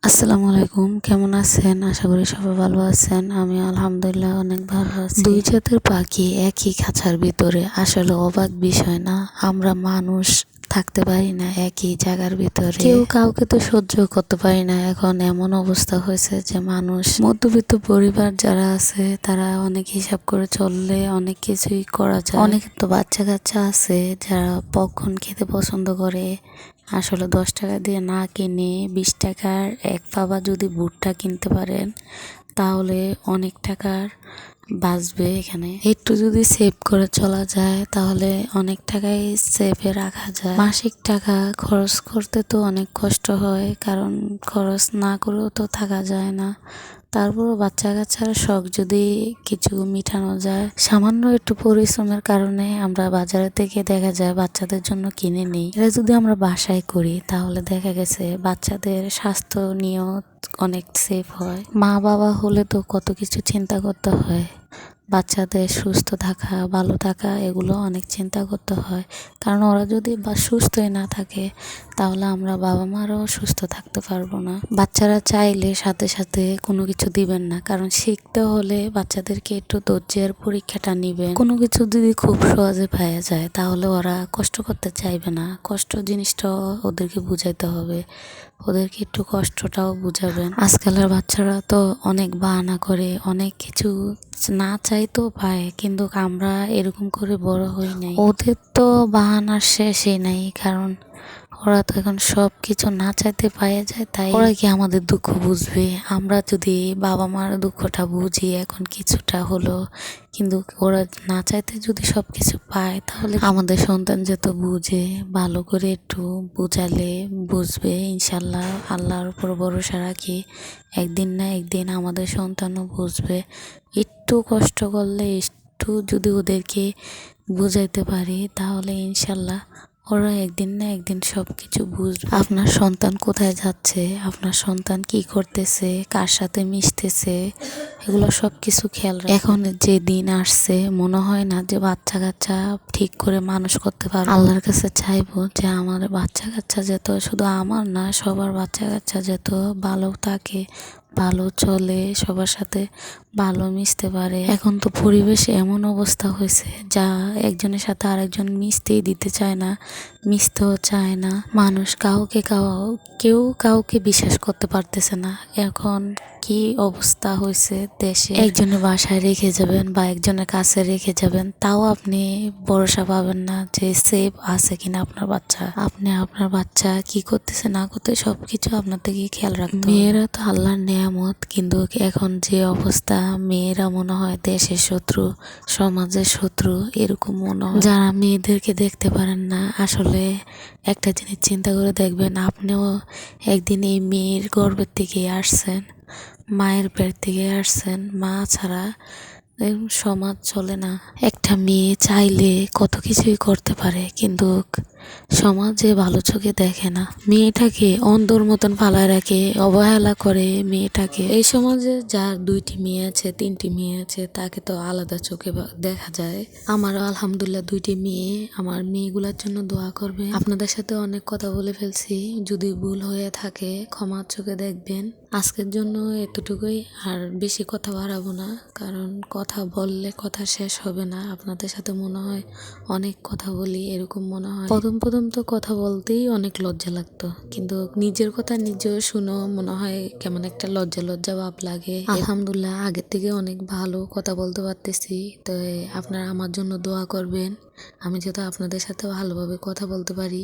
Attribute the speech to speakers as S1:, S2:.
S1: আসসালামু আলাইকুম, কেমন আছেন? আশা করি সবাই ভালো আছেন। আমি আলহামদুলিল্লাহ অনেক ভালো আছি। দুই জাতের পাখি একই খাঁচার ভিতরে, আসলে অবাক বিষয় না? আমরা মানুষ থাকতে পারি না একই জায়গার ভিতরে, কেউ কাউকে তো সহ্য করতে পারি না। এখন এমন অবস্থা হয়েছে যে মানুষ, মধ্যবিত্ত পরিবার যারা আছে তারা অনেক হিসাব করে চললে অনেক কিছুই করা যায়। অনেক তো বাচ্চা কাচ্চা আছে যারা পপকর্ন খেতে পছন্দ করে, আসলে 10 টাকা দিয়ে না কিনে 20 টাকার এক পাবা যদি ভুট্টা কিনতে পারেন তাহলে অনেক টাকার বাঁচবে। এখানে একটু যদি সেভ করে চলা যায় তাহলে অনেক টাকাই সেভে রাখা যায়। মাসিক টাকা খরচ করতে তো অনেক কষ্ট হয়, কারণ খরচ না করেও তো থাকা যায় না। তারপরও বাচ্চা কাচ্চার শখ যদি কিছু মিটানো যায়, সামান্য একটু পরিশ্রমের কারণে আমরা বাজারে থেকে দেখা যায় বাচ্চাদের জন্য কিনে নিই। এটা যদি আমরা বাসায় করি তাহলে দেখা গেছে বাচ্চাদের স্বাস্থ্য নিয়েও অনেক সেফ হয়। মা বাবা হলে তো কত কিছু চিন্তা করতে হয়, বাচ্চাদের সুস্থ থাকা, ভালো থাকা, এগুলো অনেক চিন্তা করতে হয়। কারণ ওরা যদি সুস্থই না থাকে তাহলে আমরা বাবা মারাও সুস্থ থাকতে পারবো না। বাচ্চারা চাইলে সাথে সাথে কোনো কিছু দিবেন না, কারণ শিখতে হলে বাচ্চাদেরকে একটু ধৈর্যের পরীক্ষাটা নিবেন। কোনো কিছু যদি খুব সহজে পাওয়া যায় তাহলে ওরা কষ্ট করতে চাইবে না। কষ্ট জিনিসটাও ওদেরকে বুঝাইতে হবে, ওদেরকে একটু কষ্টটাও বুঝাবেন। আজকালের বাচ্চারা তো অনেক বাহানা করে, অনেক কিছু না চাইতেও পায়, কিন্তু আমরা এরকম করে বড় হই নাই। ওদের তো বাহানার শেষই নাই, কারণ ওরা তো এখন সব কিছু না চাইতে পাওয়া যায়, তাই ওরা কি আমাদের দুঃখ বুঝবে? আমরা যদি বাবা মার দুঃখটা বুঝি এখন কিছুটা হলো, কিন্তু ওরা না চাইতে যদি সব কিছু পায় তাহলে আমাদের সন্তান যেহেতু বুঝে, ভালো করে একটু বুঝালে বুঝবে ইনশাল্লাহ। আল্লাহর উপর ভরসা রাখি, একদিন না একদিন আমাদের সন্তানও বুঝবে। একটু কষ্ট করলে, একটু যদি ওদেরকে বুঝাইতে পারি তাহলে ইনশাল্লাহ ওরা একদিন না একদিন সব কিছু বুঝবে। আপনার সন্তান কোথায় যাচ্ছে, আপনার সন্তান কি করতেছে, কার সাথে মিশতেছে, এগুলো সব কিছু খেয়াল রাখবেন। এখন যে দিন আসছে মনে হয় না যে বাচ্চা কাচ্চা ঠিক করে মানুষ করতে পারবো। আল্লাহর কাছে চাইবো যে আমার বাচ্চা কাচ্চা যেত, শুধু আমার না সবার বাচ্চা কাচ্চা যেত ভালো থাকে, ভালো চলে, সবার সাথে ভালো মিশতে পারে। এখন তো পরিবেশে এমন অবস্থা হয়েছে যা একজনের সাথে আরেকজন মিশতেই দিতে চায় না, মিশতেও চায় না। মানুষ কেউ কাউকে বিশ্বাস করতে পারতেছে না। এখন কি অবস্থা হয়েছে দেশে, একজনের বাসায় রেখে যাবেন বা একজনের কাছে রেখে যাবেন, তাও আপনি ভরসা পাবেন না যে সেফ আছে কিনা আপনার বাচ্চা। আপনি আপনার বাচ্চা কি করতেছে না করতে সবকিছু আপনার থেকে খেয়াল রাখতে হবে। মেয়েরা তো আল্লাহর নেয়ামত, কিন্তু এখন যে অবস্থা, মেয়েরা মনে হয় দেশের শত্রু, সমাজের শত্রু, এরকম মনে হয়। যারা মেয়েদেরকে দেখতে পারেন না, আসলে একটা জিনিস চিন্তা করে দেখবেন, আপনিও একদিন এই মেয়ের গর্ভের থেকে আসছেন, মায়ের পেট থেকে আসছেন। মা ছাড়া সমাজ চলে না। একটা মেয়ে চাইলে কত কিছুই করতে পারে, কিন্তু সমাজে ভালো চোখে দেখে না। মেয়েটাকে অন্ধর মতন ফালায় রাখে, অবহেলা করে মেয়েটাকে। এই সমাজে যার 2টি মেয়ে আছে, 3টি মেয়ে আছে, তাকে তো আলাদা চোখে দেখা যায়। আমারও আলহামদুলিল্লাহ 2টি মেয়ে। আমার মেয়েগুলোর জন্য দোয়া করবে। আপনাদের সাথে অনেক কথা বলে ফেলছি, যদি ভুল হয়ে থাকে ক্ষমার চোখে দেখবেন। আজকের জন্য এতটুকুই, আর বেশি কথা বাড়াবো না, কারণ কথা বললে কথা শেষ হবে না। আপনাদের সাথে মনে হয় অনেক কথা বলি, এরকম মনে হয়। প্রথম তো কথা বলতেই অনেক লজ্জা লাগতো, কিন্তু নিজের কথা নিজেও শুনো মনে হয় কেমন একটা লজ্জা লজ্জা ভাব লাগে। আলহামদুলিল্লাহ আগের থেকে অনেক ভালো কথা বলতে পারতেছি। তো আপনারা আমার জন্য দোয়া করবেন, আমি যাতে আপনাদের সাথে ভালোভাবে কথা বলতে পারি।